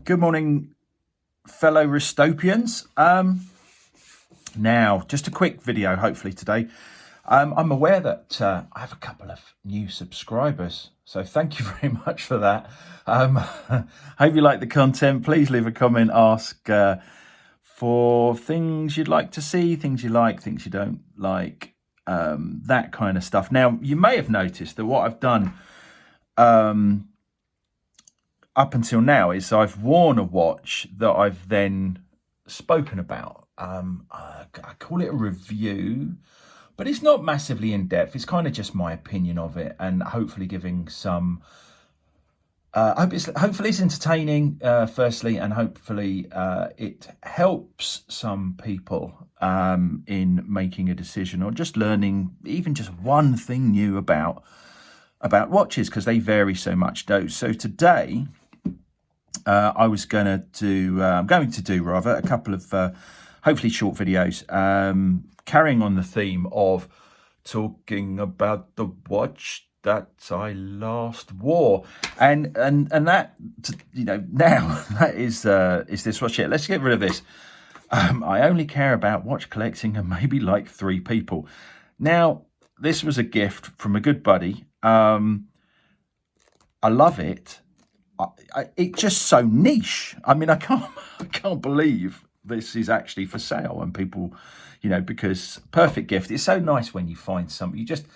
Good morning, fellow Ristopians. Now, just a quick video, hopefully today. I'm aware that I have a couple of new subscribers, so thank you very much for that. Hope you like the content. Please leave a comment, ask for things you'd like to see, things you like, things you don't like, that kind of stuff. Now, you may have noticed that what I've done up until now is I've worn a watch that I've then spoken about. I call it a review, but it's not massively in depth. It's kind of just my opinion of it, and hopefully giving some. Hopefully it's entertaining, firstly, and hopefully it helps some people in making a decision or just learning even just one thing new about watches, because they vary so much. So today, I'm going to do a couple of hopefully short videos, carrying on the theme of talking about the watch that I last wore, and that, you know, now that is this watch here. Let's get rid of this. I only care about watch collecting and maybe like 3 people. Now, this was a gift from a good buddy. I love it. It's just so niche. I mean, I can't believe this is actually for sale, and people, you know, because perfect gift. It's so nice when you find something, you just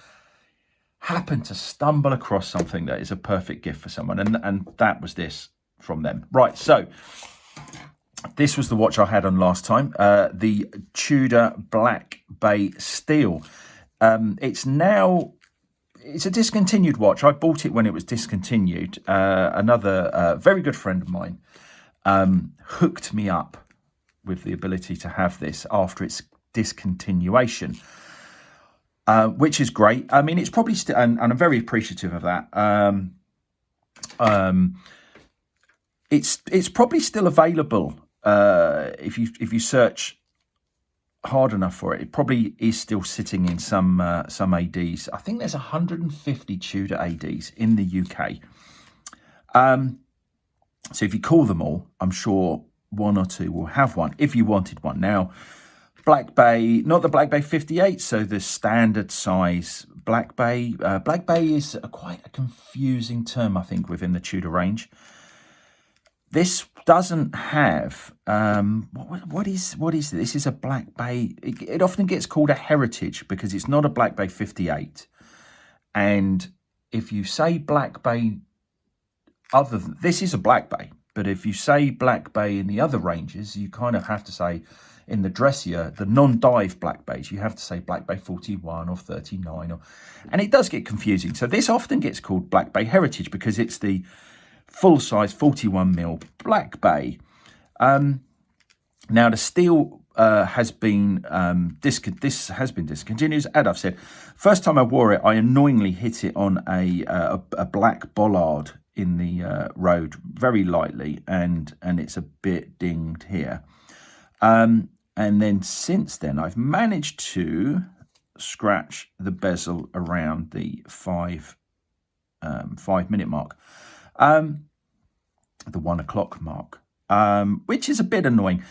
happen to stumble across something that is a perfect gift for someone, and that was this from them. Right, so this was the watch I had on last time, the Tudor Black Bay Steel. It's a discontinued watch. I bought it when it was discontinued. Another very good friend of mine hooked me up with the ability to have this after its discontinuation, which is great. I mean, it's probably still, and I'm very appreciative of that. It's probably still available if you search hard enough for it. It probably is still sitting in some ADs. I think there's 150 Tudor ADs in the UK. So if you call them all, I'm sure 1 or 2 will have one if you wanted one. Now, Black Bay, not the Black Bay 58, so the standard size Black Bay. Black Bay is quite a confusing term, I think, within the Tudor range. This doesn't have, what is this? This is a Black Bay. It often gets called a heritage because it's not a Black Bay 58. And if you say Black Bay, this is a Black Bay, but if you say Black Bay in the other ranges, you kind of have to say, in the dressier, the non-dive Black Bays, you have to say Black Bay 41 or 39, and it does get confusing. So this often gets called Black Bay Heritage because it's the full-size 41mm Black Bay. Now the steel has been this has been discontinued, as I've said. First time I wore it, I annoyingly hit it on a black bollard in the road very lightly, and it's a bit dinged here. And then since then, I've managed to scratch the bezel around the 5 minute mark. The 1 o'clock mark, which is a bit annoying.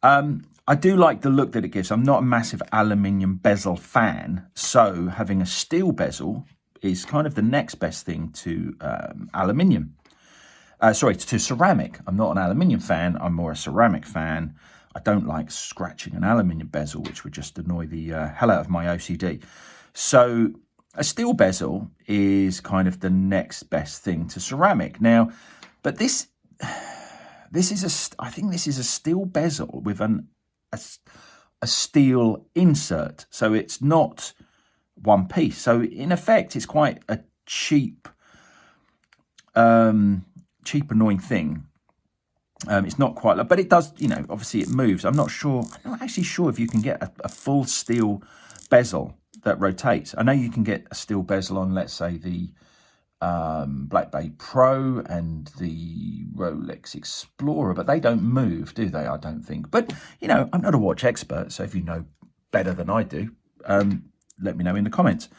I do like the look that it gives. I'm not a massive aluminium bezel fan, so having a steel bezel is kind of the next best thing to aluminium. To ceramic. I'm not an aluminium fan. I'm more a ceramic fan. I don't like scratching an aluminium bezel, which would just annoy the hell out of my OCD. So a steel bezel is kind of the next best thing to ceramic. Now, but this is I think this is a steel bezel with a steel insert. So it's not one piece. So in effect, it's quite a cheap annoying thing. It's not quite, but it does, you know, obviously it moves. I'm not actually sure if you can get a full steel bezel that rotates. I know you can get a steel bezel on, let's say, the Black Bay Pro and the Rolex Explorer, but they don't move, do they? I don't think. But, you know, I'm not a watch expert, so if you know better than I do, let me know in the comments.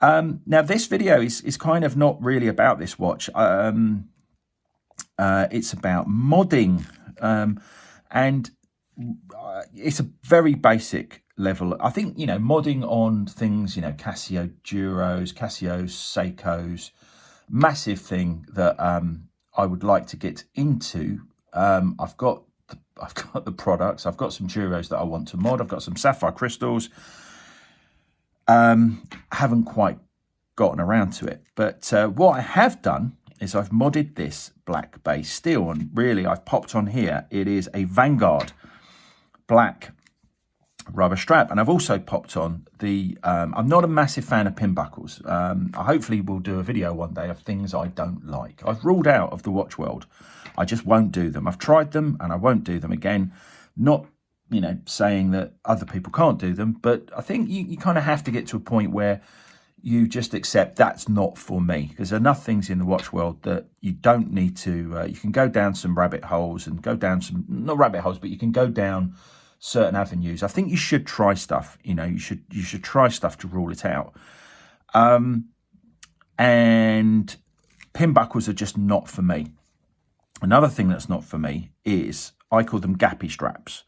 Now, this video is kind of not really about this watch. It's about modding, and it's a very basic level. I think, modding on things, Casio Duros, Casios, Seikos, massive thing that I would like to get into. I've got the products. I've got some Duros that I want to mod. I've got some sapphire crystals. Haven't quite gotten around to it, but what I have done is I've modded this black bay steel, and really I've popped on here. It is a Vanguard black rubber strap, and I've also popped on the I'm not a massive fan of pin buckles. I hopefully will do a video one day of things I don't like. I've ruled out of the watch world. I just won't do them. I've tried them and I won't do them again. Not saying that other people can't do them, but I think you kind of have to get to a point where you just accept that's not for me. There's enough things in the watch world that you don't need to, you can go down some rabbit holes and go down some, not rabbit holes, but you can go down certain avenues. I think you should try stuff, you should try stuff to rule it out. And pin buckles are just not for me. Another thing that's not for me is, I call them gappy straps.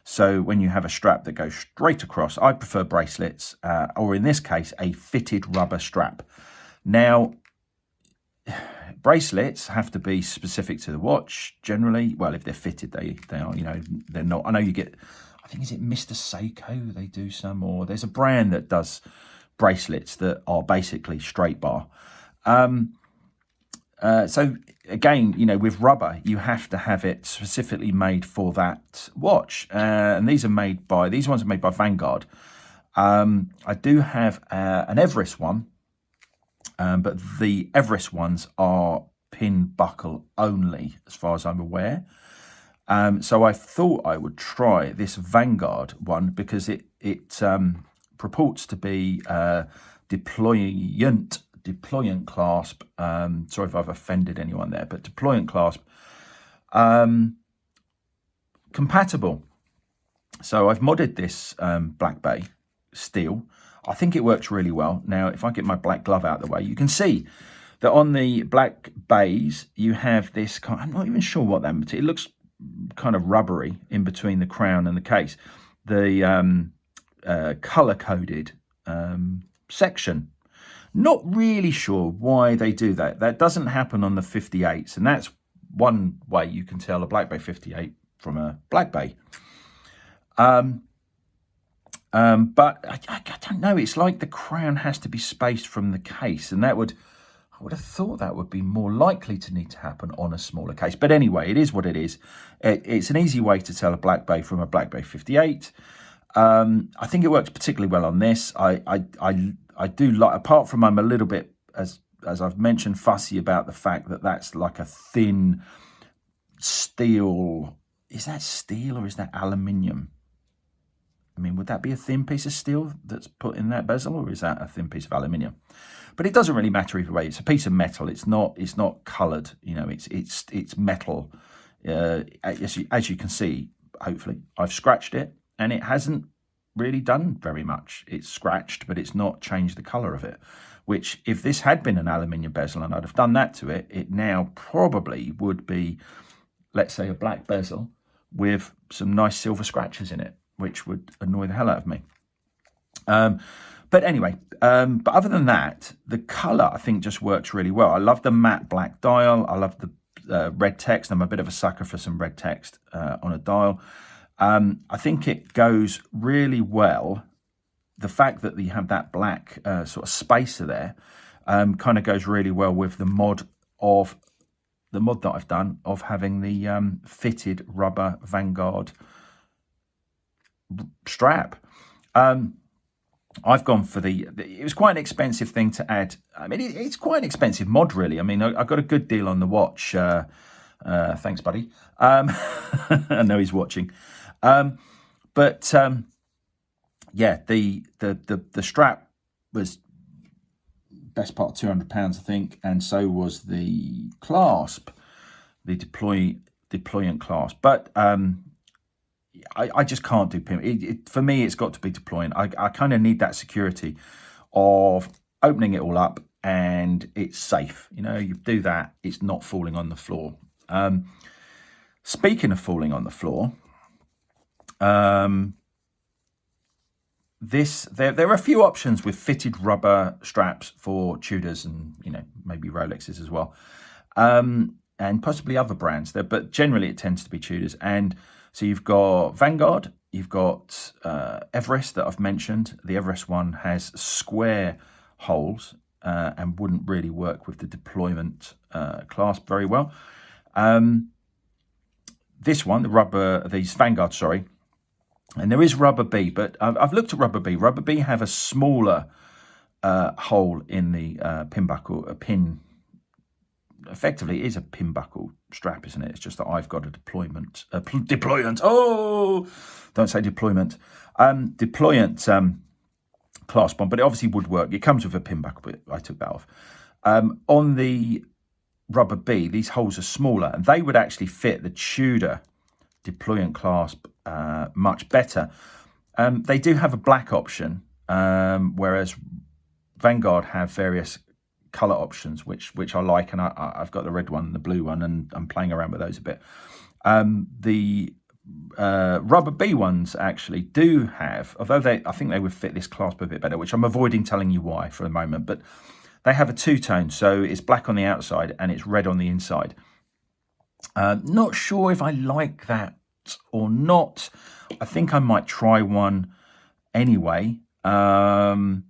So when you have a strap that goes straight across, I prefer bracelets, or in this case, a fitted rubber strap. Now, bracelets have to be specific to the watch generally. Well, if they're fitted, they are, they're not. I know you get, I think, is it Mr. Seiko? They do some, or there's a brand that does bracelets that are basically straight bar. So again, with rubber, you have to have it specifically made for that watch. And these ones are made by Vanguard. I do have an Everest one, but the Everest ones are pin buckle only, as far as I'm aware. So I thought I would try this Vanguard one because it purports to be deployant clasp. Sorry if I've offended anyone there, but deployant clasp compatible. So I've modded this Black Bay steel. I think it works really well. Now, if I get my black glove out of the way, you can see that on the Black Bays, you have this kind, I'm not even sure what that material, it looks kind of rubbery in between the crown and the case. The color-coded section. Not really sure why they do that. That doesn't happen on the 58s, and that's one way you can tell a Black Bay 58 from a Black Bay. But I don't know. It's like the crown has to be spaced from the case, and I would have thought that would be more likely to need to happen on a smaller case. But anyway, it is what it is. It's an easy way to tell a Black Bay from a Black Bay 58. I think it works particularly well on this. I do like, apart from I'm a little bit, as I've mentioned, fussy about the fact that that's like a thin steel. Is that steel or is that aluminium? I mean, would that be a thin piece of steel that's put in that bezel, or is that a thin piece of aluminium? But it doesn't really matter either way. It's a piece of metal. It's not coloured. It's metal. As you can see, hopefully, I've scratched it, and it hasn't really done very much. It's scratched, but it's not changed the colour of it, which if this had been an aluminium bezel and I'd have done that to it, it now probably would be, let's say, a black bezel with some nice silver scratches in it, which would annoy the hell out of me. But anyway, but other than that, the colour I think just works really well. I love the matte black dial. I love the red text. I'm a bit of a sucker for some red text on a dial. I think it goes really well. The fact that you have that black sort of spacer there kind of goes really well with the mod that I've done of having the fitted rubber Vanguard strap. I've gone for it was quite an expensive thing to add. I mean, it's quite an expensive mod, really. I mean, I got a good deal on the watch. Thanks, buddy. I know he's watching. But yeah, the strap was best part of £200, I think, and so was the clasp, the deployant clasp. But I just can't do pin. For me, it's got to be deployant. I kind of need that security of opening it all up and it's safe. You do that, it's not falling on the floor. Speaking of falling on the floor, there are a few options with fitted rubber straps for Tudors and maybe Rolexes as well, and possibly other brands there, but generally it tends to be Tudors. And so you've got Vanguard, you've got Everest that I've mentioned. The Everest one has square holes and wouldn't really work with the deployment clasp very well. This one, these Vanguard, sorry, and there is Rubber B, but I've looked at Rubber B. Rubber B have a smaller hole in the pin buckle, effectively it is a pin buckle strap, isn't it? It's just that I've got a deployment. Oh, don't say deployment. Deployant clasp on, but it obviously would work. It comes with a pin buckle, but I took that off. On the Rubber B, these holes are smaller, and they would actually fit the Tudor deployant clasp much better. They do have a black option, whereas Vanguard have various color options, which I like, and I've got the red one and the blue one, and I'm playing around with those a bit. The Rubber B ones actually do have, although I think they would fit this clasp a bit better, which I'm avoiding telling you why for the moment, but they have a two-tone, so it's black on the outside and it's red on the inside. Not sure if I like that or not. I think I might try one anyway. I've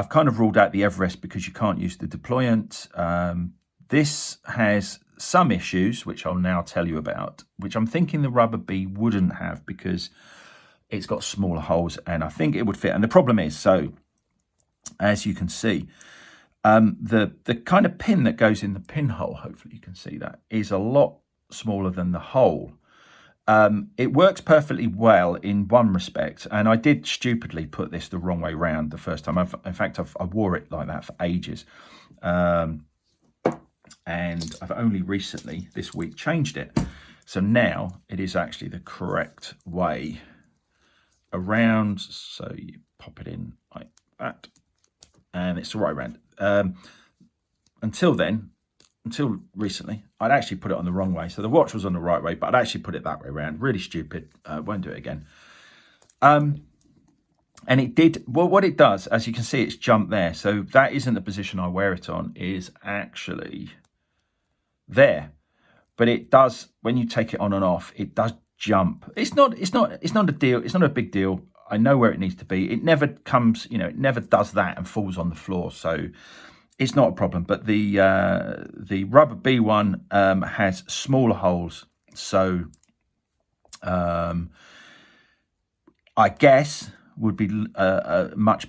kind of ruled out the Everest because you can't use the deployant. This has some issues, which I'll now tell you about, which I'm thinking the Rubber B wouldn't have because it's got smaller holes, and I think it would fit. And the problem is, so as you can see, the kind of pin that goes in the pinhole, hopefully you can see that, is a lot smaller than the hole. It works perfectly well in one respect, and I did stupidly put this the wrong way round the first time. In fact, I wore it like that for ages, and I've only recently, this week, changed it. So now it is actually the correct way around. So you pop it in like that, and it's the right round. Until recently, I'd actually put it on the wrong way. So the watch was on the right way, but I'd actually put it that way around. Really stupid. Won't do it again. And it did, well, what it does, as you can see, it's jumped there. So that isn't the position I wear it on, is actually there. But it does, when you take it on and off, it does jump. It's not a deal. It's not a big deal. I know where it needs to be. It never comes, it never does that and falls on the floor. So it's not a problem. But the Rubber B one has smaller holes. So I guess would be work much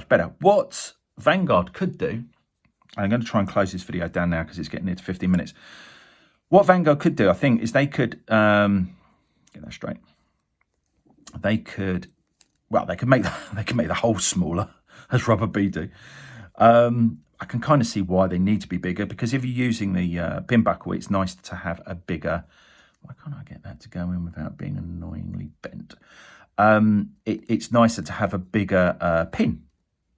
better. What Vanguard could do, I'm going to try and close this video down now because it's getting near to 15 minutes. What Vanguard could do, I think, is they could get that straight. They could make the hole smaller, as Rubber B do. I can kind of see why they need to be bigger, because if you're using the pin buckle, it's nice to have a bigger. Why can't I get that to go in without being annoyingly bent? It's nicer to have a bigger pin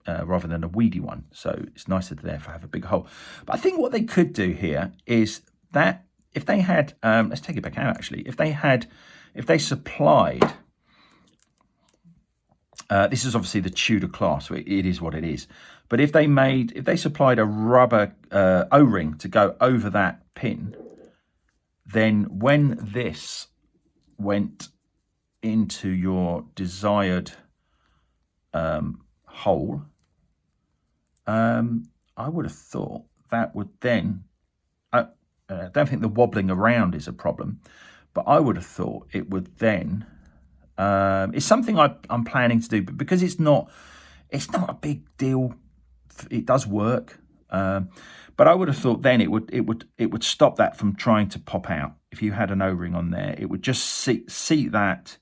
rather than a weedy one. So it's nicer to therefore have a big hole. But I think what they could do here is that if they had, let's take it back out actually. If they supplied, this is obviously the Tudor class, so it is what it is. But if they supplied a rubber O-ring to go over that pin, then when this went into your desired hole, I would have thought that would then, I don't think the wobbling around is a problem, but I would have thought it would then, it's something I'm planning to do, but because it's not a big deal, it does work. But I would have thought then it would stop that from trying to pop out. If you had an O-ring on there, it would just seat that,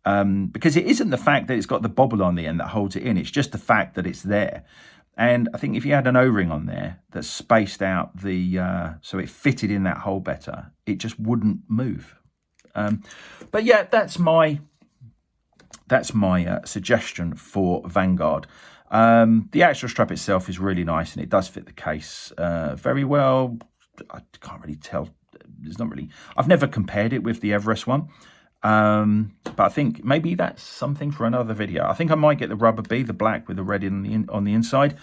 because it isn't the fact that it's got the bobble on the end that holds it in. It's just the fact that it's there. And I think if you had an O-ring on there that spaced out so it fitted in that hole better, it just wouldn't move. But yeah, that's my suggestion for Vanguard. The actual strap itself is really nice, and it does fit the case very well. I can't really tell. There's not really. I've never compared it with the Everest one. But I think maybe that's something for another video. I think I might get the Rubber B, the black with the red on the inside,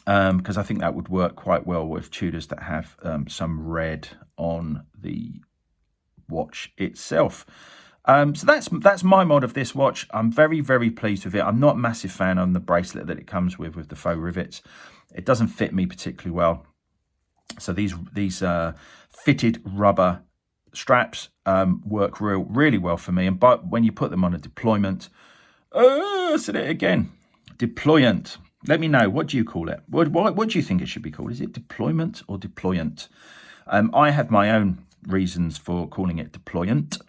because I think that would work quite well with Tudors that have some red on the watch itself. So that's my mod of this watch. I'm very, very pleased with it. I'm not a massive fan on the bracelet that it comes with the faux rivets. It doesn't fit me particularly well. So these fitted rubber straps work really well for me. But when you put them on a deployment, said it again, deployant. Let me know, what do you call it? What do you think it should be called? Is it deployment or deployant? I have my own reasons for calling it deployant.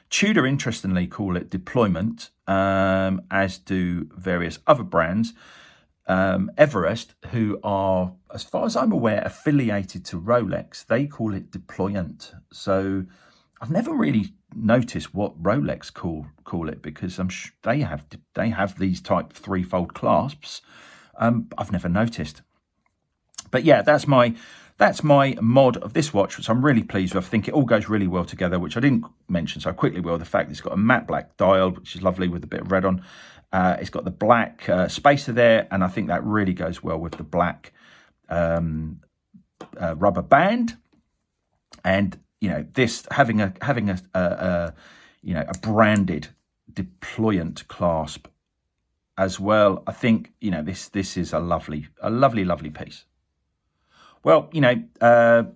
Tudor, interestingly, call it deployment, as do various other brands. Everest, who are, as far as I'm aware, affiliated to Rolex, they call it deployant. So I've never really noticed what Rolex call it, because they have these type threefold clasps. I've never noticed. But yeah, that's my mod of this watch, which I'm really pleased with. I think it all goes really well together, which I didn't mention, so I quickly will. The fact it's got a matte black dial, which is lovely with a bit of red on. It's got the black spacer there, and I think that really goes well with the black rubber band. And you know, this having a branded deployant clasp as well, I think, you know, this is a lovely piece. Well, you know,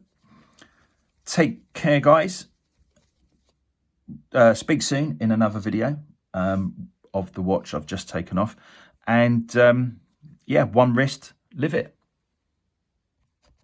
take care, guys. Speak soon in another video of the watch I've just taken off. And yeah, one wrist, live it.